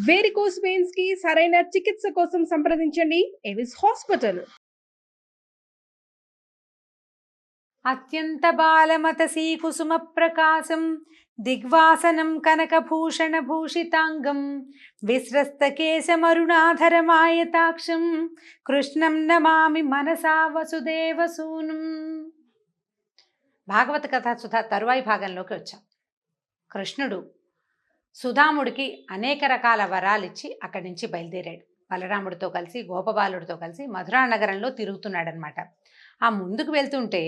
Varicose veins కి సరైన చికిత్స కోసం సంప్రదించండి ఎవిస్ హాస్పిటల్. అత్యంత బాలమతసీ కుసుమ ప్రకాశం దిగ్వాసనం కనకభూషణ భూషితాంగం విస్రస్తకేశమరుణాధరమాయతాక్షం కృష్ణం నమామి మనసా వసుదేవసూనుం. భాగవత కథా సుధా తరువాయి భాగంలోకి వచ్చాం. కృష్ణుడు సుధాముడికి అనేక రకాల వరాలు ఇచ్చి అక్కడి నుంచి బయలుదేరాడు. బలరాముడితో కలిసి గోపబాలుడితో కలిసి మధురా నగరంలో తిరుగుతున్నాడనమాట. ఆ ముందుకు వెళ్తుంటే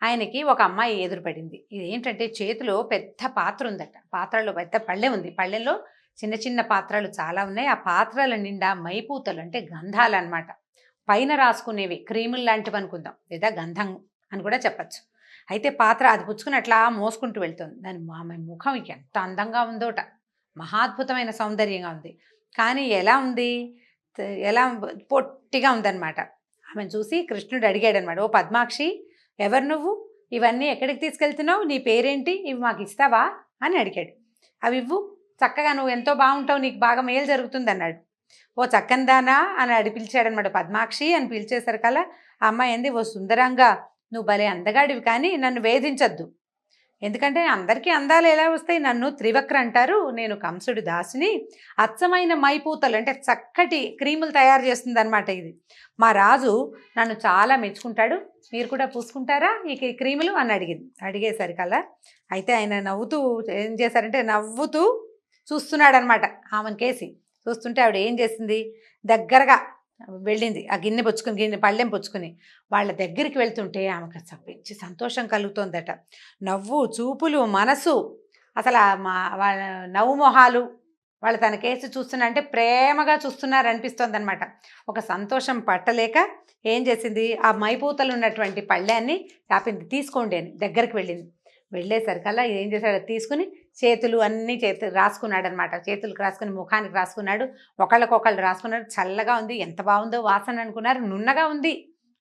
ఆయనకి ఒక అమ్మాయి ఎదురుపడింది. ఇదేంటంటే చేతిలో పెద్ద పాత్ర ఉందట. పాత్రలో పెద్ద పళ్ళె ఉంది. పళ్ళెల్లో చిన్న చిన్న పాత్రలు చాలా ఉన్నాయి. ఆ పాత్రల నిండా మైపూతలు అంటే గంధాలు అనమాట. పైన రాసుకునేవి క్రీములు లాంటివి అనుకుందాం, లేదా గంధం అని కూడా చెప్పచ్చు. అయితే పాత్ర అది పుచ్చుకుని అట్లా మోసుకుంటూ వెళ్తుంది. దాని ఆమె ముఖం ఎంత అందంగా ఉందోట, మహాద్భుతమైన సౌందర్యంగా ఉంది. కానీ ఎలా ఉంది, ఎలా పొట్టిగా ఉందన్నమాట. ఆమెను చూసి కృష్ణుడు అడిగాడు అనమాట, ఓ పద్మాక్షి, ఎవరు నువ్వు, ఇవన్నీ ఎక్కడికి తీసుకెళ్తున్నావు, నీ పేరేంటి, ఇవి మాకు ఇస్తావా అని అడిగాడు. అవి ఇవ్వు, చక్కగా నువ్వు ఎంతో బాగుంటావు, నీకు బాగా మేలు జరుగుతుంది అన్నాడు. ఓ చక్కనిదానా అని పిలిచాడనమాట. పద్మాక్షి అని పిలిచేసరికల్లా ఆ అమ్మాయి ఏంది, ఓ సుందరంగా నువ్వు భలే అందగాడివి, కానీ నన్ను వేధించద్దు, ఎందుకంటే అందరికీ అందాలు ఎలా వస్తాయి, నన్ను త్రివక్ర అంటారు, నేను కంసుడి దాసిని, అచ్చమైన మైపూతలు అంటే చక్కటి క్రీములు తయారు చేస్తుంది అనమాట. ఇది మా రాజు నన్ను చాలా మెచ్చుకుంటాడు, మీరు కూడా పూసుకుంటారా ఈ క్రీములు అని అడిగేసరికల్లా అయితే ఆయన నవ్వుతూ ఏం చేశారంటే నవ్వుతూ చూస్తున్నాడు అనమాట. ఆమెను కేసి చూస్తుంటే ఆవిడ ఏం చేసింది, దగ్గరగా వెళ్ళింది. ఆ గిన్నె పళ్ళెం పుచ్చుకుని వాళ్ళ దగ్గరికి వెళ్తుంటే ఆమెకు మంచి సంతోషం కలుగుతోందట. నవ్వు, చూపులు, మనసు, అసలు వాళ్ళ నవ్వు మొహాలు, వాళ్ళు తన కేసు చూస్తున్నా అంటే ప్రేమగా చూస్తున్నారు అనిపిస్తుంది అనమాట. ఒక సంతోషం పట్టలేక ఏం చేసింది, ఆ మైపూతలు ఉన్నటువంటి పళ్ళాన్ని కాపింది, తీసుకోండి అని దగ్గరికి వెళ్ళింది. వెళ్ళేసరికల్లా ఏం చేశాడు, తీసుకుని చేతులు రాసుకున్నాడు అనమాట. చేతులకు రాసుకుని ముఖానికి రాసుకున్నాడు, ఒకళ్ళకొకళ్ళు రాసుకున్నాడు. చల్లగా ఉంది, ఎంత బాగుందో వాసన అనుకున్నారు. నున్నగా ఉంది,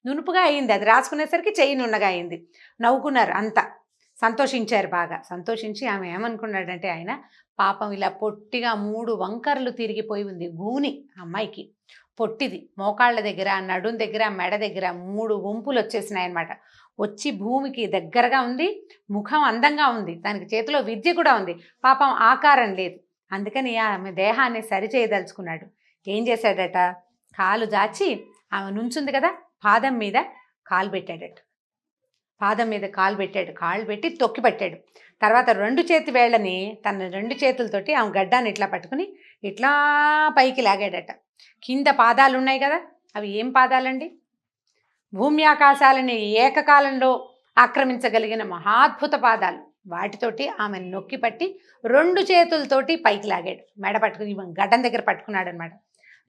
నునుపుగా అయింది. అది రాసుకునేసరికి చెయ్యి నున్నగా అయింది. నవ్వుకున్నారు, అంతా సంతోషించారు. బాగా సంతోషించి ఆమె ఏమనుకున్నాడంటే, ఆయన పాపం ఇలా పొట్టిగా 3 వంకర్లు తిరిగిపోయి ఉంది గూని అమ్మాయికి. పొట్టిది, మోకాళ్ళ దగ్గర, నడుం దగ్గర, మెడ దగ్గర 3 వంపులు వచ్చేసినాయి అనమాట. వచ్చి భూమికి దగ్గరగా ఉంది, ముఖం అందంగా ఉంది, దానికి చేతిలో విద్య కూడా ఉంది, పాపం ఆకారం లేదు. అందుకని ఆమె దేహాన్ని సరిచేయదలుచుకున్నాడు. ఏం చేశాడట, కాలు జాచి ఆమె నుంచుంది కదా, పాదం మీద కాలు పెట్టాడట. పాదం మీద కాలు పెట్టాడు, కాళ్ళు పెట్టి తొక్కి పట్టాడు. తర్వాత 2 చేతి వేళ్ళని తన 2 చేతులతోటి ఆమె గడ్డాన్ని ఇట్లా పట్టుకుని ఇట్లా పైకి లాగాడట. కింద పాదాలు ఉన్నాయి కదా, అవి ఏం పాదాలండి, భూమి ఆకాశాలని ఏకకాలంలో ఆక్రమించగలిగిన మహాద్భుత పాదాలు. వాటితోటి ఆమెను నొక్కి పట్టి 2 చేతులతోటి పైకి లాగాడు. మెడ పట్టుకుని గడ్డం దగ్గర పట్టుకున్నాడు అనమాట.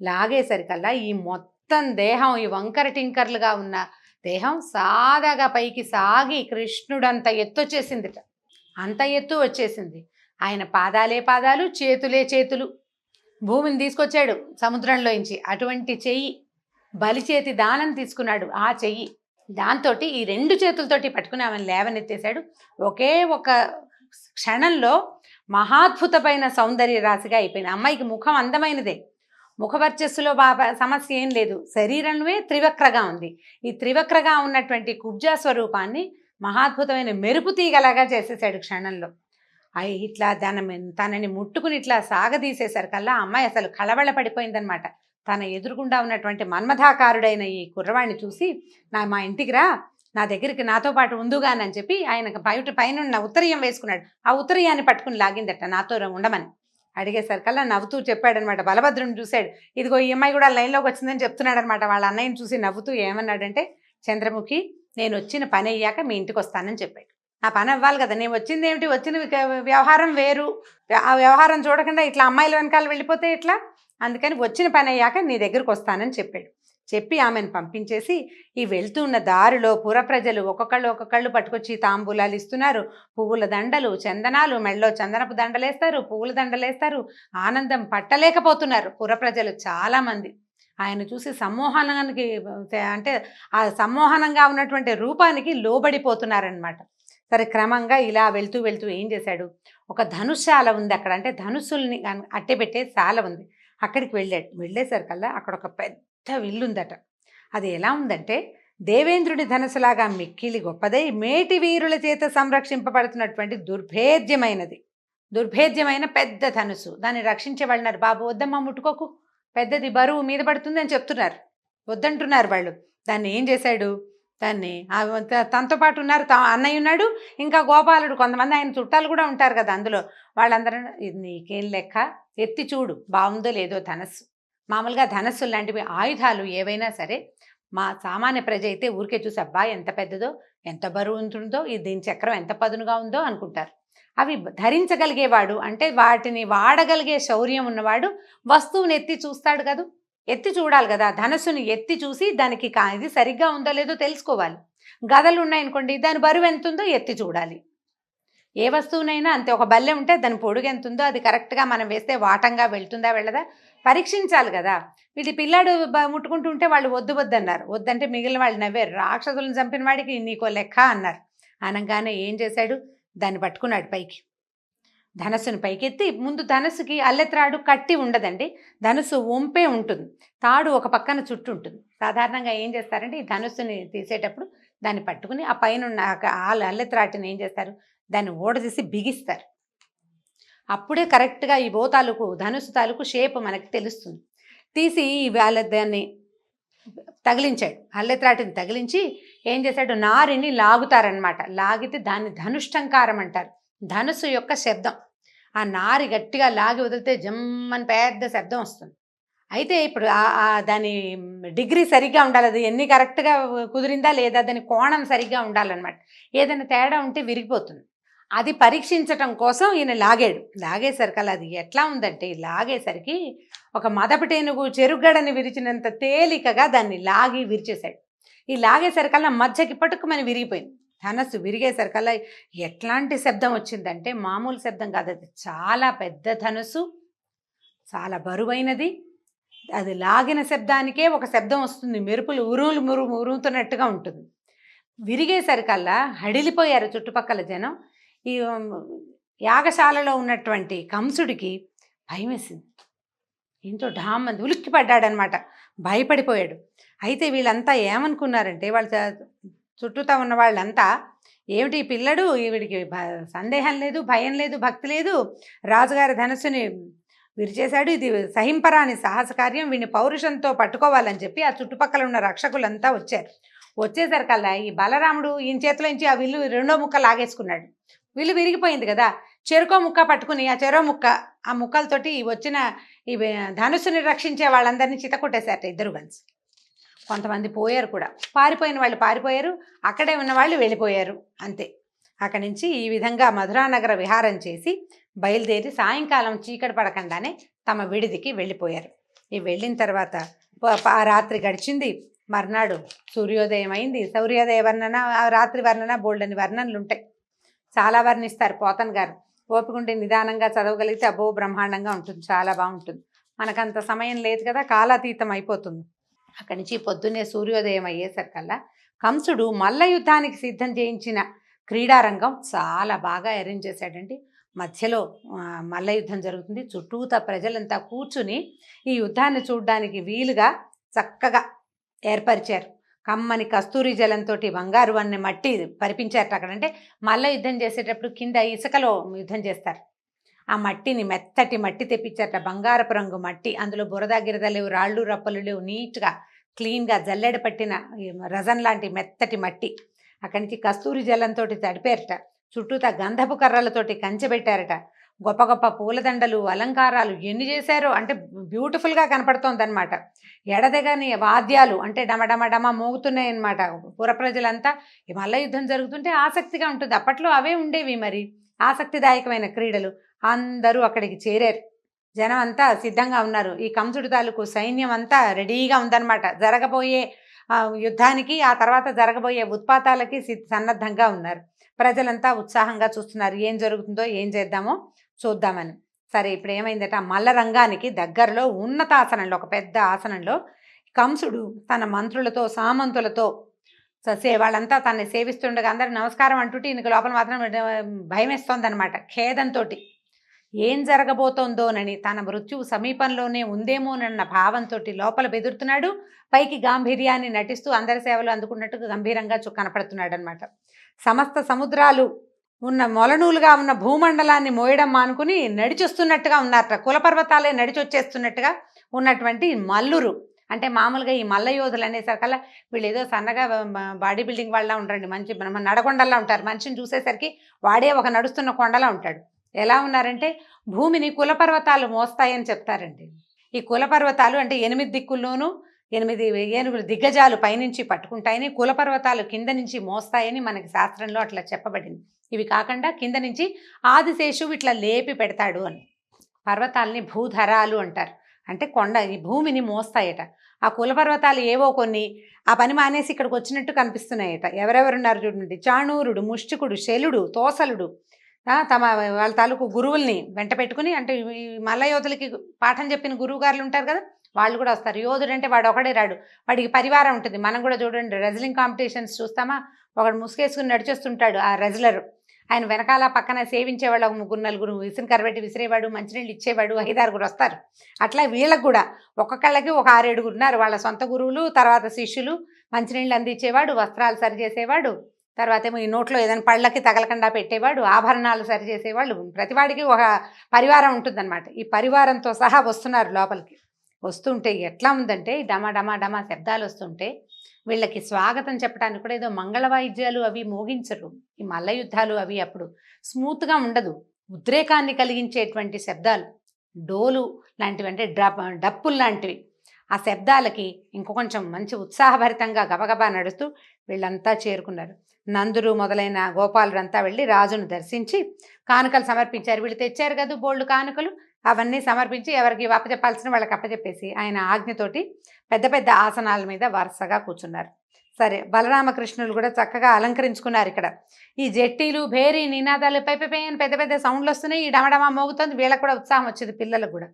లాగేసరికల్లా ఈ మొత్తం దేహం, ఈ వంకర టింకర్లుగా ఉన్న దేహం సాదాగా పైకి సాగి కృష్ణుడంత ఎత్తు వచ్చేసిందిట. అంత ఎత్తు వచ్చేసింది. ఆయన పాదాలే పాదాలు, చేతులే చేతులు. భూమిని తీసుకొచ్చాడు సముద్రంలోంచి. అటువంటి చెయ్యి, బలిచేతి దానం తీసుకున్నాడు ఆ చెయ్యి. దాంతో ఈ 2 చేతులతోటి పట్టుకుని ఆమెను లేవనెత్తేశాడు. ఒకే ఒక క్షణంలో మహాద్భుతమైన సౌందర్య రాశిగా అయిపోయింది. అమ్మాయికి ముఖం అందమైనదే, ముఖవర్చస్సులో సమస్య ఏం లేదు, శరీరమే త్రివక్రగా ఉంది. ఈ త్రివక్రగా ఉన్నటువంటి కుబ్జా స్వరూపాన్ని మహాద్భుతమైన మెరుపు తీగలాగా చేసేసాడు క్షణంలో. ఇట్లా తనని ముట్టుకుని ఇట్లా సాగదీసేసరికల్లా అమ్మాయి అసలు కళవళ పడిపోయిందనమాట. తన ఎదురుగుండా ఉన్నటువంటి మన్మథాకారుడైన ఈ కుర్రవాణ్ణి చూసి, మా ఇంటికి రా, నా దగ్గరికి నాతో పాటు ఉందుగానని చెప్పి ఆయనకు పైన ఉత్తరీయం వేసుకున్నాడు. ఆ ఉత్తరీయాన్ని పట్టుకుని లాగిందట, నాతో ఉండమని. అడిగేసరికల్లా నవ్వుతూ చెప్పాడనమాట. బలభద్రుని చూశాడు, ఇదిగో ఈ అమ్మాయి కూడా లైన్లోకి వచ్చిందని చెప్తున్నాడు అనమాట. వాళ్ళ అన్నయ్యని చూసి నవ్వుతూ ఏమన్నాడంటే, చంద్రముఖి, నేను వచ్చిన పని అయ్యాక మీ ఇంటికి వస్తానని చెప్పాడు. ఆ పని అవ్వాలి కదా, నేను వచ్చింది ఏమిటి, వచ్చిన వ్యవహారం వేరు, ఆ వ్యవహారం చూడకుండా ఇట్లా అమ్మాయిల వెనకాల వెళ్ళిపోతే ఎట్లా, అందుకని వచ్చిన పని అయ్యాక నీ దగ్గరకు వస్తానని చెప్పాడు. చెప్పి ఆమెను పంపించేసి ఈ వెళ్తున్న దారిలో పుర ప్రజలు ఒక్కొక్కళ్ళు పట్టుకొచ్చి తాంబూలాలు ఇస్తున్నారు. పువ్వుల దండలు, చందనాలు, మెళ్ళో చందనపు దండలేస్తారు, పువ్వుల దండలేస్తారు. ఆనందం పట్టలేకపోతున్నారు పుర ప్రజలు చాలామంది. ఆయన చూసి సమ్మోహనానికి, అంటే ఆ సమ్మోహనంగా ఉన్నటువంటి రూపానికి లోబడిపోతున్నారనమాట. సరే, క్రమంగా ఇలా వెళ్తూ ఏం చేశాడు, ఒక ధనుశాల ఉంది అక్కడ, అంటే ధనుస్సుల్ని అట్టెపెట్టే శాల ఉంది. అక్కడికి వెళ్ళాడు. వెళ్ళేసరికల్లా అక్కడ ఒక పెద్ద విల్లుందట. అది ఎలా ఉందంటే దేవేంద్రుడి ధనస్సులాగా మిక్కిలి గొప్పదై మేటి వీరుల చేత సంరక్షింపబడుతున్నటువంటి దుర్భేద్యమైన పెద్ద ధనుసు. దాన్ని రక్షించే వాళ్ళన్నారు, బాబు వద్దమ్మా ముట్టుకోకు, పెద్దది బరువు మీద పడుతుంది అని చెప్తున్నారు, వద్దంటున్నారు వాళ్ళు. దాన్ని ఏం చేశాడు, దాన్ని తనతో పాటు ఉన్నారు, అన్నయ్య ఉన్నాడు, ఇంకా గోపాలుడు, కొంతమంది ఆయన చుట్టాలు కూడా ఉంటారు కదా అందులో. వాళ్ళందరూ ఇది నీకేం లెక్క, ఎత్తి చూడు బాగుందో లేదో ధనస్సు. మామూలుగా ధనస్సు లాంటివి ఆయుధాలు ఏవైనా సరే మా సామాన్య ప్రజ అయితే ఊరికే చూసి అబ్బా ఎంత పెద్దదో, ఎంత బరువు ఉంటుందో, దీని చక్రం ఎంత పదునుగా ఉందో అనుకుంటారు. అవి ధరించగలిగేవాడు అంటే వాటిని వాడగలిగే శౌర్యం ఉన్నవాడు వస్తువుని ఎత్తి చూస్తాడు కదా, ఎత్తి చూడాలి కదా. ధనస్సుని ఎత్తి చూసి దానికి ఇది సరిగ్గా ఉందో లేదో తెలుసుకోవాలి. గదలు ఉన్నాయనుకోండి, దాని బరువు ఎంత ఉందో ఎత్తి చూడాలి. ఏ వస్తువునైనా అంతే, ఒక బల్లె ఉంటే దాని పొడుగు ఎంత ఉందో అది కరెక్ట్గా మనం వేస్తే వాటంగా వెళ్తుందా వెళ్ళదా పరీక్షించాలి కదా. వీటి పిల్లాడు ముట్టుకుంటూ ఉంటే వాళ్ళు వద్దు అన్నారు. వద్దంటే మిగిలిన వాళ్ళు నవ్వారు, రాక్షసులను చంపిన వాడికి నీకో లెక్క అన్నారు. అనగానే ఏం చేశాడు, దాన్ని పట్టుకున్నాడు పైకి, ధనస్సును పైకెత్తి. ముందు ధనస్సుకి అల్లెత్రాడు కట్టి ఉండదండి, ధనుస్సు వంపే ఉంటుంది, తాడు ఒక పక్కన చుట్టూ ఉంటుంది. సాధారణంగా ఏం చేస్తారంటే ఈ ధనుస్సుని తీసేటప్పుడు దాన్ని పట్టుకుని ఆ పైన ఉన్న అల్లెత్రాటిని ఏం చేస్తారు, దాన్ని ఓడదీసి బిగిస్తారు. అప్పుడే కరెక్ట్గా ఈ ధనుస్సు తాలూకు షేప్ మనకి తెలుస్తుంది. తీసి దాన్ని తగిలించాడు, అల్లెత్రాటిని తగిలించి ఏం చేశాడు, నారిని లాగుతారనమాట. లాగితే దాన్ని ధనుష్టంకారం అంటారు, ధనుస్సు యొక్క శబ్దం. ఆ నారి గట్టిగా లాగి వదిలితే జమ్మని పెద్ద శబ్దం వస్తుంది. అయితే ఇప్పుడు దాని డిగ్రీ సరిగ్గా ఉండాలి, అది ఎన్ని కరెక్ట్గా కుదిరిందా లేదా, దాని కోణం సరిగ్గా ఉండాలన్నమాట. ఏదైనా తేడా ఉంటే విరిగిపోతుంది. అది పరీక్షించటం కోసం ఈయన లాగేసరికి అది ఎట్లా ఉందంటే, లాగేసరికి ఒక మదపటేనుగు చెరుగడని విరిచినంత తేలికగా దాన్ని లాగి విరిచేశాడు. ఈ లాగేసరికల్లా మధ్యకి పట్టుకుమని విరిగిపోయింది. ధనస్సు విరిగేసరికల్లా ఎట్లాంటి శబ్దం వచ్చిందంటే మామూలు శబ్దం కాదు, అది చాలా పెద్ద ధనుసు, చాలా బరువైనది. అది లాగిన శబ్దానికే ఒక శబ్దం వస్తుంది, మెరుపులు ఉరుముతున్నట్టుగా ఉంటుంది. విరిగేసరికల్లా హడిలిపోయారు చుట్టుపక్కల జనం. ఈ యాగశాలలో ఉన్నటువంటి కంసుడికి భయం వేసింది. ఏంటో ఢామంది ఉలిక్కి పడ్డాడనమాట, భయపడిపోయాడు. అయితే వీళ్ళంతా ఏమనుకున్నారంటే, వాళ్ళ చుట్టూతా ఉన్న వాళ్ళంతా ఏమిటి ఈ పిల్లడు, వీడికి సందేహం లేదు, భయం లేదు, భక్తి లేదు, రాజుగారి ధనస్సుని విరిచేశాడు, ఇది సహింపరాని సాహస కార్యం, వీడిని పౌరుషంతో పట్టుకోవాలని చెప్పి ఆ చుట్టుపక్కల ఉన్న రక్షకులంతా వచ్చారు. వచ్చేసరికల్లా ఈ బలరాముడు ఈయన చేతిలో నుంచి ఆ విల్లు రెండో ముక్క లాగేసుకున్నాడు. విల్లు విరిగిపోయింది కదా, చెరుకో ముక్క పట్టుకుని ఆ ముక్కలతోటి వచ్చిన ఈ ధనుస్సుని రక్షించే వాళ్ళందరినీ చితకొట్టేశారట ఇద్దరు కలిసి. కొంతమంది పోయారు కూడా, పారిపోయిన వాళ్ళు పారిపోయారు, అక్కడే ఉన్న వాళ్ళు వెళ్ళిపోయారు అంతే. అక్కడి నుంచి ఈ విధంగా మధురానగర విహారం చేసి బయలుదేరి సాయంకాలం చీకటి పడకుండానే తమ విడిదికి వెళ్ళిపోయారు. ఈ వెళ్ళిన తర్వాత ఆ రాత్రి గడిచింది. మర్నాడు సూర్యోదయం అయింది. సూర్యోదయ వర్ణన, రాత్రి వర్ణన, బోల్డని వర్ణనలు ఉంటాయి, చాలా వర్ణిస్తారు పోతన్ గారు. ఓపికంటే నిదానంగా చదవగలిగితే అబ్బో బ్రహ్మాండంగా ఉంటుంది, చాలా బాగుంటుంది. మనకంత సమయం లేదు కదా, కాలాతీతం అయిపోతుంది. అక్కడి నుంచి పొద్దున్నే సూర్యోదయం అయ్యేసరికల్లా కంసుడు మల్ల యుద్ధానికి సిద్ధం చేయించిన క్రీడారంగం చాలా బాగా అరేంజ్ చేశాడండి. మధ్యలో మల్ల యుద్ధం జరుగుతుంది. చుట్టూతా ప్రజలంతా కూర్చుని ఈ యుద్ధాన్ని చూడడానికి వీలుగా చక్కగా ఏర్పరిచారు. కమ్మని కస్తూరి జలంతో బంగారు అనే మట్టి పరిపించారట అక్కడ. అంటే మల్ల యుద్ధం చేసేటప్పుడు కింద ఇసుకలో యుద్ధం చేస్తారు. ఆ మట్టిని మెత్తటి మట్టి తెప్పించారట, బంగారపు రంగు మట్టి. అందులో బురద గిరద లేవు, రాళ్ళు రప్పలు లేవు, నీట్గా క్లీన్గా జల్లెడ పట్టిన రజన్ లాంటి మెత్తటి మట్టి. అక్కడి నుంచి కస్తూరి జలంతో తడిపారట. చుట్టూతా గంధపు కర్రలతోటి కంచెబెట్టారట. గొప్ప గొప్ప పూలదండలు, అలంకారాలు ఎన్ని చేశారో, అంటే బ్యూటిఫుల్గా కనపడుతోంది అనమాట. ఎడదెగని వాద్యాలు అంటే డమడమ మోగుతున్నాయి అనమాట. పుర ప్రజలంతా ఈ మల్ల యుద్ధం జరుగుతుంటే ఆసక్తిగా ఉంటుంది. అప్పట్లో అవే ఉండేవి మరి, ఆసక్తిదాయకమైన క్రీడలు. అందరూ అక్కడికి చేరారు. జనం అంతా సిద్ధంగా ఉన్నారు. ఈ కంసుడి తాలూకు సైన్యం అంతా రెడీగా ఉందన్నమాట. జరగబోయే యుద్ధానికి, ఆ తర్వాత జరగబోయే ఉత్పాతాలకి సన్నద్ధంగా ఉన్నారు. ప్రజలంతా ఉత్సాహంగా చూస్తున్నారు, ఏం జరుగుతుందో, ఏం చేద్దామో చూద్దామని. సరే, ఇప్పుడు ఏమైందట, మల్ల రంగానికి దగ్గరలో ఉన్నతాసనంలో, ఒక పెద్ద ఆసనంలో కంసుడు తన మంత్రులతో, సామంతులతో వాళ్ళంతా తనని సేవిస్తుండగా అందరు నమస్కారం అంటుంటే ఈయనకు లోపల మాత్రం భయం వేస్తోంది అనమాట, ఖేదంతో. ఏం జరగబోతోందోనని, తన మృత్యువు సమీపంలోనే ఉందేమోనన్న భావంతో లోపల బెదురుతున్నాడు. పైకి గాంభీర్యాన్ని నటిస్తూ అందరి సేవలు అందుకున్నట్టుగా గంభీరంగా కనపడుతున్నాడు అనమాట. సమస్త సముద్రాలు ఉన్న మొలనూలుగా ఉన్న భూమండలాన్ని మోయడం మానుకుని నడిచొస్తున్నట్టుగా ఉన్నారట. కులపర్వతాలే నడిచొచ్చేస్తున్నట్టుగా ఉన్నటువంటి మల్లురు. అంటే మామూలుగా ఈ మల్ల యోధులు అనేసరికల్లా వీళ్ళు ఏదో సన్నగా బాడీ బిల్డింగ్ వాళ్ళ ఉంటారండి. మంచి నడకొండల్లా ఉంటారు. మనిషిని చూసేసరికి వాడే ఒక నడుస్తున్న కొండలా ఉంటాడు. ఎలా ఉన్నారంటే భూమిని కులపర్వతాలు మోస్తాయని చెప్తారండి. ఈ కులపర్వతాలు అంటే 8 దిక్కుల్లోనూ 8 ఏనుగులు దిగ్గజాలు పైనుంచి పట్టుకుంటాయని, కులపర్వతాలు కింద నుంచి మోస్తాయని మనకి శాస్త్రంలో అట్లా చెప్పబడింది. ఇవి కాకుండా కింద నుంచి ఆదిశేషువు ఇట్లా లేపి పెడతాడు అని. పర్వతాలని భూధరాలు అంటారు. అంటే కొండ ఈ భూమిని మోస్తాయట. ఆ కులపర్వతాలు ఏవో కొన్ని ఆ పని మానేసి ఇక్కడికి వచ్చినట్టు కనిపిస్తున్నాయట. ఎవరెవరున్నారు చూడండి. చాణూరుడు, ముష్టికుడు, శలుడు, తోసలుడు తమ వాళ్ళ తాలూకు గురువుల్ని వెంట పెట్టుకుని, అంటే ఈ మల్ల యోధులకి పాఠం చెప్పిన గురువు గారులు ఉంటారు కదా, వాళ్ళు కూడా వస్తారు. యోధుడు అంటే వాడు ఒకడే రాడు, వాడికి పరివారం ఉంటుంది. మనం కూడా చూడండి రెజ్లింగ్ కాంపిటీషన్స్ చూస్తామా, ఒకడు ముసుగేసుకుని నడిచేస్తుంటాడు ఆ రెజ్లర్. ఆయన వెనకాల పక్కన సేవించేవాళ్ళు ఒక 3-4 విసిరి కరబెట్టి విసిరేవాడు, మంచినీళ్ళు ఇచ్చేవాడు, 5-6 వస్తారు. అట్లా వీళ్ళకు కూడా ఒక్కొక్కళ్ళకి ఒక 6-7 ఉన్నారు వాళ్ళ సొంత గురువులు, తర్వాత శిష్యులు. మంచినీళ్ళు అందించేవాడు, వస్త్రాలు సరిచేసేవాడు, తర్వాత ఏమో ఈ నోట్లో ఏదైనా పళ్ళకి తగలకుండా పెట్టేవాడు, ఆభరణాలు సరిచేసేవాళ్ళు. ప్రతివాడికి ఒక పరివారం ఉంటుందన్నమాట. ఈ పరివారంతో సహా వస్తున్నారు లోపలికి. వస్తుంటే ఎట్లా ఉందంటే డమా డమా డమా శబ్దాలు వస్తుంటే వీళ్ళకి స్వాగతం చెప్పడానికి కూడా ఏదో మంగళ వాయిద్యాలు అవి మోగించరు. ఈ మల్ల యుద్ధాలు అవి అప్పుడు స్మూత్గా ఉండదు. ఉద్రేకాన్ని కలిగించేటువంటి శబ్దాలు, డోలు లాంటివి, అంటే డప్పులు లాంటివి. ఆ శబ్దాలకి ఇంకొంచెం మంచి ఉత్సాహభరితంగా గబగబా నడుస్తూ వీళ్ళంతా చేరుకున్నారు. నందురు మొదలైన గోపాలుడంతా వెళ్ళి రాజును దర్శించి కానుకలు సమర్పించారు. వీళ్ళు తెచ్చారు కదా బోల్డ్ కానుకలు, అవన్నీ సమర్పించి ఎవరికి అప్పచెప్పాల్సిన వాళ్ళకి అప్పచెప్పేసి ఆయన ఆజ్ఞతోటి పెద్ద పెద్ద ఆసనాల మీద వరుసగా కూర్చున్నారు. సరే, బలరామకృష్ణులు కూడా చక్కగా అలంకరించుకున్నారు. ఇక్కడ ఈ జట్టీలు భేరీ నినాదాలు పై అని పెద్ద పెద్ద సౌండ్లు వస్తున్నాయి. ఈ డమడమా మోగుతుంది. వీళ్ళకు కూడా ఉత్సాహం వచ్చింది, పిల్లలకు కూడా.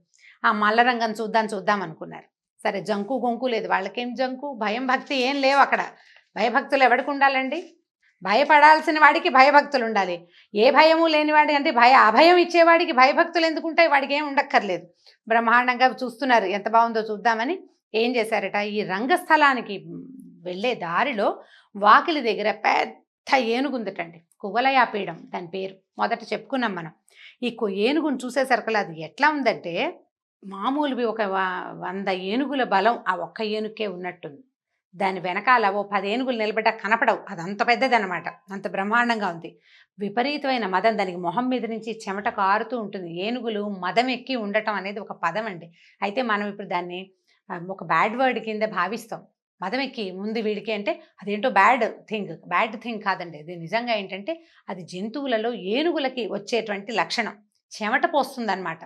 ఆ మల్లరంగం చూద్దాం అనుకున్నారు. సరే, జంకు గొంకు లేదు. వాళ్ళకేం జంకు, భయం భక్తి ఏం లేవు అక్కడ. భయభక్తులు ఎవరికి ఉండాలండి? భయపడాల్సిన వాడికి భయభక్తులు ఉండాలి. ఏ భయము లేనివాడి, అంటే అభయం ఇచ్చేవాడికి భయభక్తులు ఎందుకుంటాయి? వాడికి ఏం ఉండక్కర్లేదు. బ్రహ్మాండంగా చూస్తున్నారు. ఎంత బాగుందో చూద్దామని ఏం చేశారట, ఈ రంగస్థలానికి వెళ్ళే దారిలో వాకిలి దగ్గర పెద్ద ఏనుగుందటండి. కువలయాపీఠం దాని పేరు. మొదట చెప్పుకున్నాం మనం. ఈ ఏనుగును చూసేసరికి అది ఎట్లా ఉందంటే మామూలువి ఒక 100 ఏనుగుల బలం ఆ ఒక్క ఏనుగుకే ఉన్నట్టుంది. దాని వెనకాల ఓ 10 ఏనుగులు నిలబడ్డ కనపడవు. అదంత పెద్దదనమాట. అంత బ్రహ్మాండంగా ఉంది. విపరీతమైన మదం. దానికి మొహం మీద నుంచి చెమట కారుతూ ఉంటుంది. ఏనుగులు మదం ఎక్కి ఉండటం అనేది ఒక పదం అండి. అయితే మనం ఇప్పుడు దాన్ని ఒక బ్యాడ్ వర్డ్ కింద భావిస్తాం. మదం ఎక్కి ముందు వీడికి అంటే అదేంటో బ్యాడ్ థింగ్ కాదండి. అది నిజంగా ఏంటంటే అది జంతువులలో ఏనుగులకి వచ్చేటువంటి లక్షణం. చెమట పోస్తుందన్నమాట.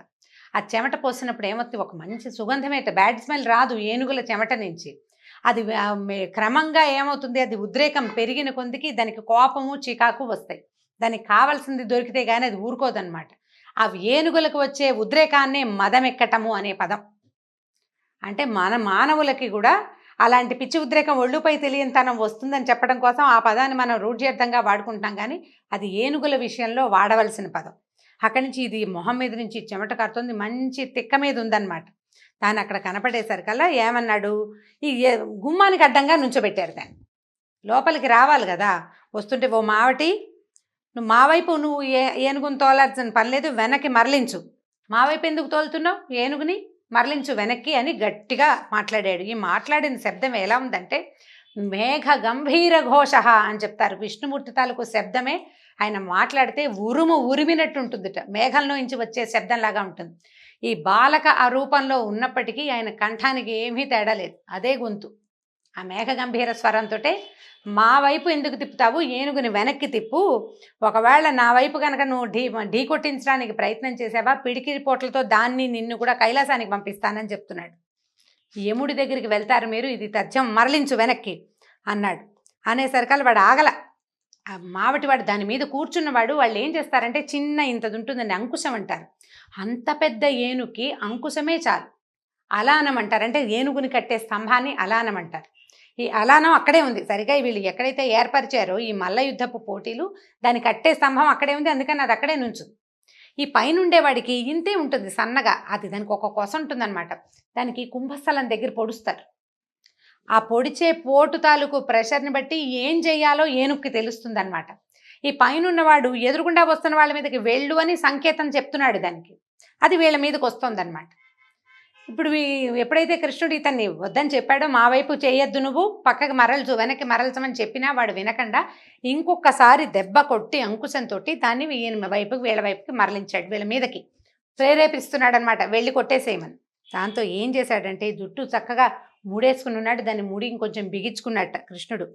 ఆ చెమట పోసినప్పుడు ఏమవుతుంది, ఒక మంచి సుగంధమైతే బ్యాడ్ స్మెల్ రాదు ఏనుగుల చెమట నుంచి. అది క్రమంగా ఏమవుతుంది, అది ఉద్రేకం పెరిగిన కొందికి దానికి కోపము చికాకు వస్తాయి. దానికి కావాల్సింది దొరికితే కానీ అది ఊరుకోదన్నమాట. ఆ ఏనుగులకు వచ్చే ఉద్రేకాన్నే మదమెక్కటము అనే పదం. అంటే మన మానవులకి కూడా అలాంటి పిచ్చి ఉద్రేకం ఒళ్ళుపై తెలియనితనం వస్తుందని చెప్పడం కోసం ఆ పదాన్ని మనం రూఢ్యర్థంగా వాడుకుంటాం. కానీ అది ఏనుగుల విషయంలో వాడవలసిన పదం. అక్కడి నుంచి ఇది మొహం మీద నుంచి చెమట కారుతుంది. మంచి తిక్క మీద ఉందన్నమాట. దాన్ని అక్కడ కనపడేసరికల్లా ఏమన్నాడు, ఈ గుమ్మానికి అడ్డంగా నుంచోబెట్టారు. దాన్ని లోపలికి రావాలి కదా. వస్తుంటే, ఓ మావటి, నువ్వు మా వైపు నువ్వు ఏనుగుని తోలాల్సిన పని లేదు, వెనక్కి మరలించు. మా వైపు ఎందుకు తోలుతున్నావు? ఏనుగుని మరలించు వెనక్కి అని గట్టిగా మాట్లాడాడు. ఈ మాట్లాడిన శబ్దం ఎలా ఉందంటే మేఘ గంభీర ఘోష అని చెప్తారు. విష్ణుమూర్తి తాలూకు శబ్దమే ఆయన మాట్లాడితే ఉరిమినట్టు ఉంటుందిట. మేఘంలో నుంచి వచ్చే శబ్దంలాగా ఉంటుంది. ఈ బాలక ఆ రూపంలో ఉన్నప్పటికీ ఆయన కంఠానికి ఏమీ తేడా లేదు. అదే గొంతు. ఆ మేఘ గంభీర స్వరంతో, మా వైపు ఎందుకు తిప్పుతావు, ఏనుగుని వెనక్కి తిప్పు. ఒకవేళ నా వైపు కనుక నువ్వు ఢీ కొట్టించడానికి ప్రయత్నం చేసావా, పిడికిరి పోట్లతో నిన్ను కూడా కైలాసానికి పంపిస్తానని చెప్తున్నాడు. యముడి దగ్గరికి వెళ్తారు మీరు, ఇది తథ్యం, మరలించు వెనక్కి అన్నాడు. అనేసరికల్ వాడు ఆగల. ఆ మావటివాడు దాని మీద కూర్చున్నవాడు. వాళ్ళు ఏం చేస్తారంటే చిన్న ఇంతది ఉంటుందండి, అంకుశం అంటారు. అంత పెద్ద ఏనుగుకి అంకుశమే చాలు. అలానం అంటారు. అంటే ఏనుగుని కట్టే స్తంభాన్ని అలానం అంటారు. ఈ అలానం అక్కడే ఉంది. సరిగా వీళ్ళు ఎక్కడైతే ఏర్పరిచారో ఈ మల్ల యుద్ధపు పోటీలు, దాన్ని కట్టే స్తంభం అక్కడే ఉంది. అందుకని అది అక్కడే నుంచుంది. ఈ పైన ఉండేవాడికి ఇంతే ఉంటుంది సన్నగా, అది దానికి ఒక కొస ఉంటుందన్నమాట. దానికి కుంభస్థలం దగ్గర పొడుస్తారు. ఆ పొడిచే పోటు తాలూకు ప్రెషర్ని బట్టి ఏం చేయాలో ఏనుగుకి తెలుస్తుంది అనమాట. ఈ పైన ఉన్నవాడు ఎదురుగుండా వస్తున్న వాళ్ళ మీదకి వెళ్ళు అని సంకేతం చెప్తున్నాడు దానికి, అది వీళ్ళ మీదకి వస్తుందన్నమాట. ఇప్పుడు ఎప్పుడైతే కృష్ణుడు ఇతన్ని వద్దని చెప్పాడో, మా వైపు చేయొద్దు, నువ్వు పక్కకి మరల్చు, వెనక్కి మరల్చమని చెప్పినా వాడు వినకుండా ఇంకొకసారి దెబ్బ కొట్టి అంకుశంతో దాన్ని ఈయన వైపుకి వీళ్ళ వైపుకి మరలించాడు, వీళ్ళ మీదకి ప్రేరేపిస్తున్నాడు అనమాట, వెళ్ళి కొట్టేసేయమని. దాంతో ఏం చేశాడంటే జుట్టు చక్కగా ముడేసుకుని ఉన్నాడు, దాన్ని ముడి ఇంకొంచెం బిగించుకున్నట్ట కృష్ణుడు.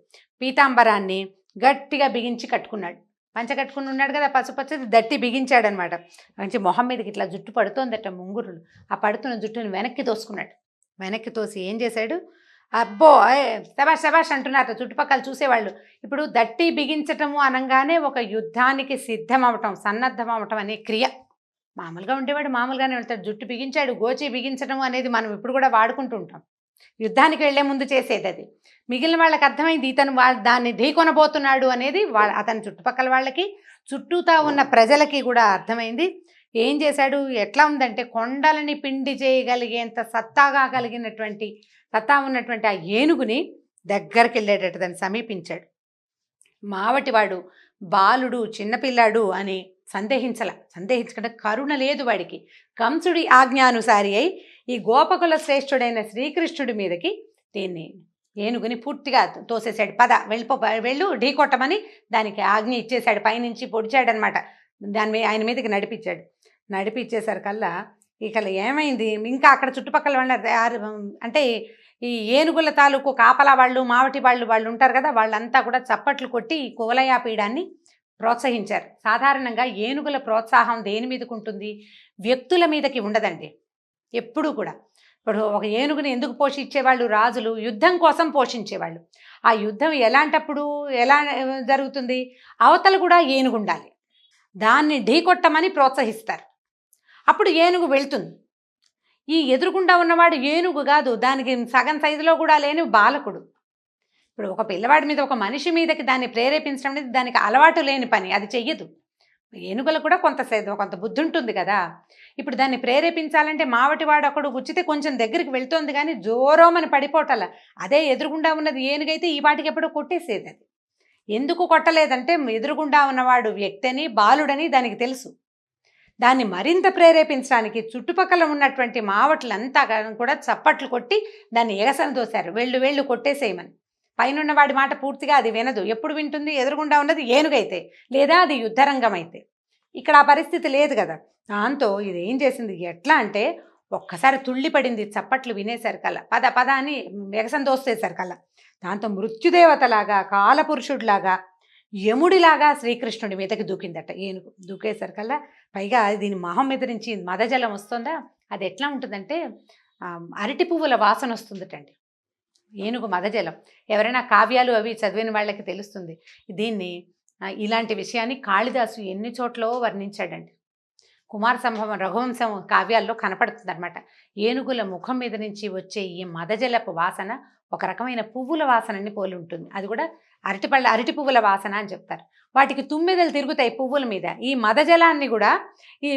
పీతాంబరాన్ని గట్టిగా బిగించి కట్టుకున్నాడు, పంచ కట్టుకుని ఉన్నాడు కదా పసుపచ్చది, దట్టి బిగించాడనమాట. మంచి మొహం మీదకి ఇట్లా జుట్టు పడుతోందట ముంగురులు. ఆ పడుతున్న జుట్టుని వెనక్కి తోసుకున్నాడు. వెనక్కి తోసి ఏం చేశాడు, అబ్బో శబాష్ శబాష్ అంటున్నారు చుట్టుపక్కల చూసేవాళ్ళు. ఇప్పుడు దట్టి బిగించటము అనగానే ఒక యుద్ధానికి సిద్ధం అవటం, సన్నద్ధం అవటం అనే క్రియ. మామూలుగా ఉండేవాడు మామూలుగానే వెళ్తాడు, జుట్టు బిగించాడు, గోచి బిగించడం అనేది మనం ఇప్పుడు కూడా వాడుకుంటూ ఉంటాం. యుద్ధానికి వెళ్లే ముందు చేసేది అది. మిగిలిన వాళ్ళకి అర్థమైంది ఇతను దాన్ని ఢీకొనబోతున్నాడు అనేది అతని చుట్టుపక్కల వాళ్ళకి, చుట్టూతా ఉన్న ప్రజలకి కూడా అర్థమైంది. ఏం చేశాడు, ఎట్లా ఉందంటే కొండలని పిండి చేయగలిగేంత సత్తా ఉన్నటువంటి ఆ ఏనుగుని దగ్గరికి వెళ్ళేటట్టు దాన్ని సమీపించాడు. మావటివాడు బాలుడు చిన్నపిల్లాడు అని సందేహించకుండా కరుణ లేదు వాడికి. కంసుడి ఆజ్ఞానుసారి అయి ఈ గోపకుల శ్రేష్ఠుడైన శ్రీకృష్ణుడి మీదకి దీన్ని ఏనుగుని పూర్తిగా తోసేశాడు. వెళ్ళు ఢీకొట్టమని దానికి ఆజ్ఞ ఇచ్చేశాడు. పైనుంచి పొడిచాడనమాట, ఆయన మీదకి నడిపించేసరికల్లా ఇక ఏమైంది, ఇంకా అక్కడ చుట్టుపక్కల వాళ్ళ అంటే ఈ ఏనుగుల తాలూకు కాపలా వాళ్ళు, మావటి వాళ్ళు ఉంటారు కదా, వాళ్ళంతా కూడా చప్పట్లు కొట్టి ఈ కువలయాపీడాన్ని ప్రోత్సహించారు. సాధారణంగా ఏనుగుల ప్రోత్సాహం దేని మీదకి ఉంటుంది, వ్యక్తుల మీదకి ఉండదండి ఎప్పుడూ కూడా. ఇప్పుడు ఒక ఏనుగుని ఎందుకు పోషించేవాళ్ళు, రాజులు యుద్ధం కోసం పోషించేవాళ్ళు. ఆ యుద్ధం ఎలాంటప్పుడు ఎలా జరుగుతుంది, అవతల కూడా ఏనుగు ఉండాలి, దాన్ని ఢీకొట్టమని ప్రోత్సహిస్తారు, అప్పుడు ఏనుగు వెళ్తుంది. ఈ ఎదురుగుండా ఉన్నవాడు ఏనుగు కాదు, దానికి సగం సైజులో కూడా లేని బాలకుడు. ఇప్పుడు ఒక పిల్లవాడి మీద, ఒక మనిషి మీదకి దాన్ని ప్రేరేపించడం అనేది దానికి అలవాటు లేని పని, అది చెయ్యదు. ఏనుగులకు కూడా కొంత బుద్ధి ఉంటుంది కదా. ఇప్పుడు దాన్ని ప్రేరేపించాలంటే మావటివాడు ఒకడు గుచ్చితే కొంచెం దగ్గరికి వెళ్తోంది కానీ జోరోమని పడిపోవటల. అదే ఎదురుగుండా ఉన్నది ఏనుగైతే ఈ వాటికి ఎప్పుడో కొట్టేసేది. అది ఎందుకు కొట్టలేదంటే ఎదురుగుండా ఉన్నవాడు వ్యక్తి అని, బాలుడని దానికి తెలుసు. దాన్ని మరింత ప్రేరేపించడానికి చుట్టుపక్కల ఉన్నటువంటి మావటులంతా కూడా చప్పట్లు కొట్టి దాన్ని ఎగసన దోశారు, వెళ్ళు కొట్టేసేయమని. పైన వాడి మాట పూర్తిగా అది వినదు. ఎప్పుడు వింటుంది, ఎదురుగుండా ఉన్నది ఏనుగైతే, లేదా అది యుద్ధరంగం అయితే. ఇక్కడ ఆ పరిస్థితి లేదు కదా. దాంతో ఇది ఏం చేసింది, ఎట్లా అంటే ఒక్కసారి తుళ్ళిపడింది చప్పట్లు వినేసరికల్లా, పద అని ఎగసన దోసేసరికల్లా. దాంతో మృత్యుదేవతలాగా, కాలపురుషుడిలాగా, యముడిలాగా శ్రీకృష్ణుడి మీదకి దూకిందట ఏనుగు. దూకేసరికల్లా పైగా దీని మొహం మీద నుంచి మదజలం వస్తుందా, అది ఎట్లా ఉంటుందంటే అరటి పువ్వుల వాసన వస్తుందటండి ఏనుగు మదజలం. ఎవరైనా కావ్యాలు అవి చదివిన వాళ్ళకి తెలుస్తుంది. ఇలాంటి విషయాన్ని కాళిదాసు ఎన్ని చోట్ల వర్ణించాడండి. కుమార సంభవం, రఘువంశం కావ్యాల్లో కనపడుతుంది అనమాట. ఏనుగుల ముఖం మీద నుంచి వచ్చే ఈ మదజలపు వాసన ఒక రకమైన పువ్వుల వాసనని పోలి ఉంటుంది. అది కూడా అరటి పువ్వుల వాసన అని చెప్తారు. వాటికి తుమ్మెదలు తిరుగుతాయి పువ్వుల మీద. ఈ మదజలాన్ని కూడా ఈ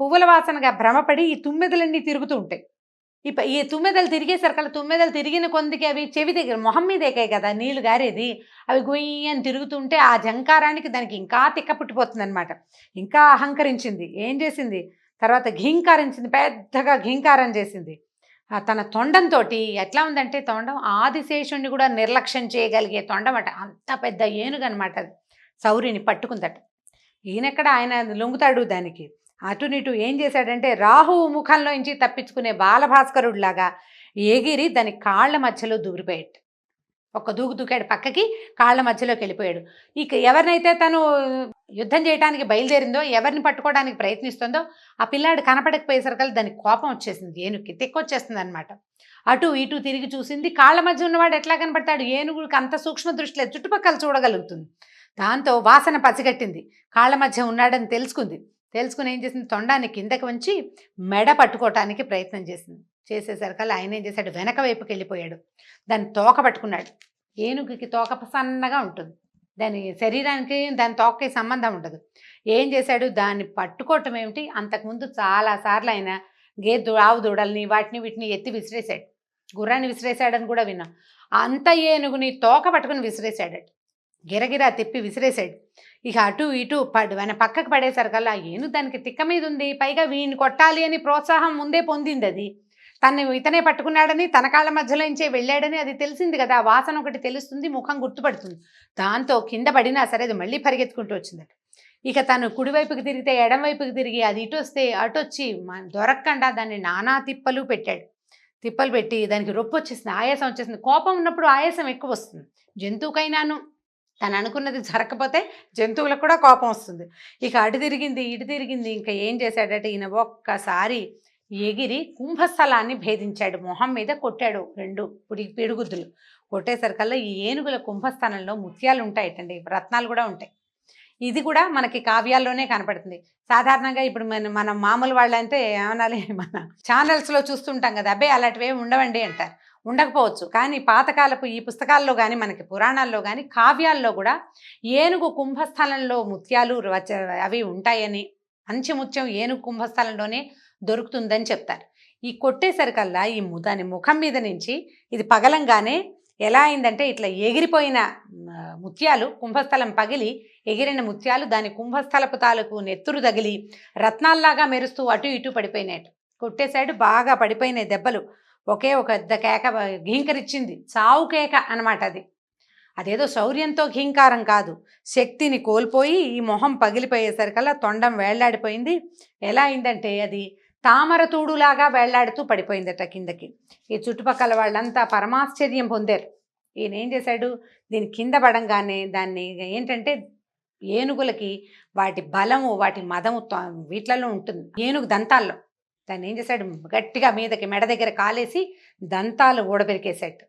పువ్వుల వాసనగా భ్రమపడి ఈ తుమ్మెదలన్నీ తిరుగుతూ ఉంటాయి. ఈ తుమ్మెదలు తిరిగేసరికల్లా, తుమ్మెదలు తిరిగిన కొందికి అవి చెవి దగ్గర మొహం మీద ఎక్కాయి కదా నీళ్లు గారేది, అవి గొయ్యి అని తిరుగుతుంటే ఆ జంకారానికి దానికి ఇంకా తిక్క పుట్టిపోతుంది అనమాట. ఇంకా అహంకరించింది. ఏం చేసింది, తర్వాత ఘీంకారించింది, పెద్దగా ఘీంకారం చేసింది. తన తొండంతో ఎట్లా ఉందంటే, తొండం ఆదిశేషుణ్ణి కూడా నిర్లక్ష్యం చేయగలిగే తొండం అట. అంత పెద్ద ఏనుగు అనమాట. సౌరిని పట్టుకుందట. ఈయనెక్కడ, ఆయన లొంగుతాడు దానికి. అటునిటు ఏం చేశాడంటే రాహువు ముఖంలో నుంచి తప్పించుకునే బాలభాస్కరుడిలాగా ఎగిరి దాని కాళ్ళ మధ్యలో దూరిపోయాడు. ఒక్క దూకాడు పక్కకి, కాళ్ళ మధ్యలోకి వెళ్ళిపోయాడు. ఇక ఎవరినైతే తను యుద్ధం చేయడానికి బయలుదేరిందో, ఎవరిని పట్టుకోవడానికి ప్రయత్నిస్తుందో ఆ పిల్లాడు కనపడకపోయేసరికల్లా దానికి కోపం వచ్చేసింది, ఏనుగుకి తెక్కొచ్చేస్తుంది అనమాట. అటు ఇటు తిరిగి చూసింది. కాళ్ళ మధ్య ఉన్నవాడు ఎట్లా కనపడతాడు, ఏనుగుకి అంత సూక్ష్మ దృష్టి లేదు, చుట్టుపక్కల చూడగలుగుతుంది. దాంతో వాసన పసిగట్టింది, కాళ్ళ మధ్య ఉన్నాడని తెలుసుకుని ఏం చేసింది, తొండాన్ని కిందకి వంచి మెడ పట్టుకోవటానికి ప్రయత్నం చేసేసరికల్లా ఆయన ఏం చేశాడు, వెనక వైపుకి వెళ్ళిపోయాడు. దాన్ని తోక పట్టుకున్నాడు. ఏనుగుకి తోక సన్నగా ఉంటుంది, దాని శరీరానికి దాని తోకకి సంబంధం ఉండదు. ఏం చేశాడు, దాన్ని పట్టుకోవటం ఏమిటి, అంతకుముందు చాలా సార్లు ఆయన ఆవు దూడల్ని వాటిని వీటిని ఎత్తి విసిరేశాడు. గుర్రాన్ని విసిరేశాడని కూడా విన్నాం. అంత ఏనుగుని తోక పట్టుకుని విసిరేశాడట, గిరగిరా తిప్పి విసిరేశాడు. ఇక అటు ఇటు ఆయన పక్కకు పడేసరికల్లా ఆ ఏనుగు దానికి తిక్క మీద ఉంది, పైగా వీడిని కొట్టాలి అని ప్రోత్సాహం ముందే పొందింది. అది తను ఇతనే పట్టుకున్నాడని, తన కాళ్ళ మధ్యలో నుంచే వెళ్ళాడని అది తెలిసింది కదా, ఆ వాసన ఒకటి తెలుస్తుంది, ముఖం గుర్తుపడుతుంది. దాంతో కింద పడినా సరే అది మళ్ళీ పరిగెత్తుకుంటూ వచ్చిందట. ఇక తను కుడివైపుకి తిరిగితే ఎడం వైపుకి తిరిగి, అది ఇటు వస్తే అటు వచ్చి దొరకకుండా దాన్ని నానా తిప్పలు పెట్టాడు. తిప్పలు పెట్టి దానికి రొప్పి వచ్చేసింది, ఆయాసం వచ్చేసింది. కోపం ఉన్నప్పుడు ఆయాసం ఎక్కువ వస్తుంది. జంతువుకైనాను తను అనుకున్నది జరగకపోతే జంతువులకు కూడా కోపం వస్తుంది. ఇక అటు తిరిగింది ఇటు తిరిగింది. ఇంకా ఏం చేశాడట ఈయన, ఒక్కసారి ఎగిరి కుంభస్థలాన్ని భేదించాడు, మొహం మీద కొట్టాడు 2 పిడుగుద్దులు. కొట్టేసరికల్లా ఈ ఏనుగుల కుంభస్థానంలో ముత్యాలు ఉంటాయటండి, రత్నాలు కూడా ఉంటాయి. ఇది కూడా మనకి కావ్యాల్లోనే కనపడుతుంది. సాధారణంగా ఇప్పుడు మనం మామూలు వాళ్ళంటే ఏమనాలి, మన ఛానల్స్లో చూస్తుంటాం కదా, అబ్బాయి అలాంటివి ఏమి ఉండవండి అంటారు. ఉండకపోవచ్చు, కానీ పాతకాలపు ఈ పుస్తకాల్లో కానీ మనకి పురాణాల్లో కానీ కావ్యాల్లో కూడా ఏనుగు కుంభస్థలంలో ముత్యాలు అవి ఉంటాయని, మంచి ముత్యం ఏనుగు కుంభస్థలంలోనే దొరుకుతుందని చెప్తారు. ఈ కొట్టేసరికల్లా దాని ముఖం మీద నుంచి ఇది పగలంగానే ఎలా అయిందంటే, ఇట్లా ఎగిరిపోయిన ముత్యాలు, కుంభస్థలం పగిలి ఎగిరిన ముత్యాలు దాని కుంభస్థలపు తాలూకు నెత్తురు తగిలి రత్నాల్లాగా మెరుస్తూ అటు ఇటు పడిపోయినాయట. కొట్టేశాడు, బాగా పడిపోయినాయి దెబ్బలు. ఒకే ఒక పెద్ద కేక ఘీంకరిచ్చింది, చావు కేక అనమాట అది. అదేదో శౌర్యంతో ఘీంకారం కాదు, శక్తిని కోల్పోయి ఈ మొహం పగిలిపోయేసరికల్లా తొండం వేళ్లాడిపోయింది. ఎలా అయిందంటే అది తామరతూడులాగా వేళ్లాడుతూ పడిపోయిందట కిందకి. ఈ చుట్టుపక్కల వాళ్ళంతా పరమాశ్చర్యం పొందారు. ఈయన ఏం చేశాడు, దీని కింద పడంగానే దాన్ని ఏంటంటే, ఏనుగులకి వాటి బలము వాటి మదము వీటిలలో ఉంటుంది, ఏనుగు దంతాల్లో. దాన్ని ఏం చేశాడు, గట్టిగా మీదకి మెడ దగ్గర కాలేసి దంతాలు ఊడబెరికేశాడు.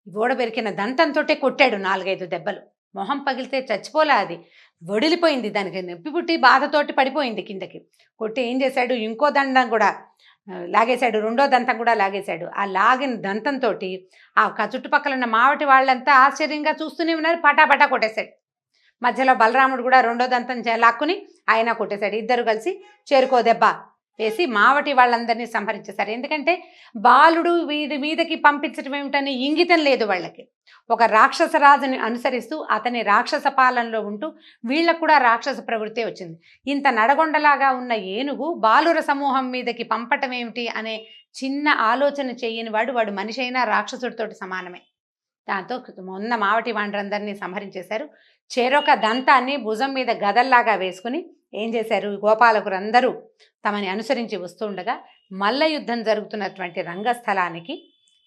ఊడబెరికిన దంతంతో కొట్టాడు 4-5 దెబ్బలు. మొహం పగిలితే చచ్చిపోలే, అది వడిలిపోయింది, దానికి నొప్పి పుట్టి బాధతోటి పడిపోయింది కిందకి. కొట్టి ఏం చేశాడు, ఇంకో దండం కూడా లాగేశాడు, 2వ దంతం కూడా లాగేశాడు. ఆ లాగిన దంతంతో ఆ చుట్టుపక్కల ఉన్న మావటి వాళ్ళంతా ఆశ్చర్యంగా చూస్తూనే ఉన్నారు. పటాపటా కొట్టేశాడు. మధ్యలో బలరాముడు కూడా 2వ దంతం లాక్కుని ఆయన కొట్టేశాడు. ఇద్దరు కలిసి చేరుకో దెబ్బ వేసి మావటి వాళ్ళందరినీ సంహరించేశారు. ఎందుకంటే బాలుడు వీడి మీదకి పంపించడం ఏమిటని ఇంగితం లేదు వాళ్ళకి. ఒక రాక్షస రాజుని అనుసరిస్తూ అతని రాక్షస పాలనలో ఉంటూ వీళ్ళకు కూడా రాక్షస ప్రవృత్తి వచ్చింది. ఇంత నడగొండలాగా ఉన్న ఏనుగు బాలుర సమూహం మీదకి పంపటం ఏమిటి అనే చిన్న ఆలోచన చేయని వాడు మనిషి అయినా రాక్షసుడితోటి సమానమే. దాంతో మొన్న మావటి వాండ్రందరినీ సంహరించేశారు. చెరొక దంతాన్ని భుజం మీద గదల్లాగా వేసుకుని ఏం చేశారు, గోపాలకులందరూ తమని అనుసరించి వస్తుండగా మల్ల యుద్ధం జరుగుతున్నటువంటి రంగస్థలానికి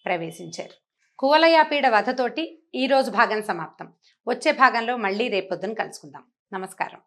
ప్రవేశించారు. కువలయాపీడ వధతోటి ఈరోజు భాగం సమాప్తం. వచ్చే భాగంలో మళ్ళీ రేపొద్దున కలుసుకుందాం. నమస్కారం.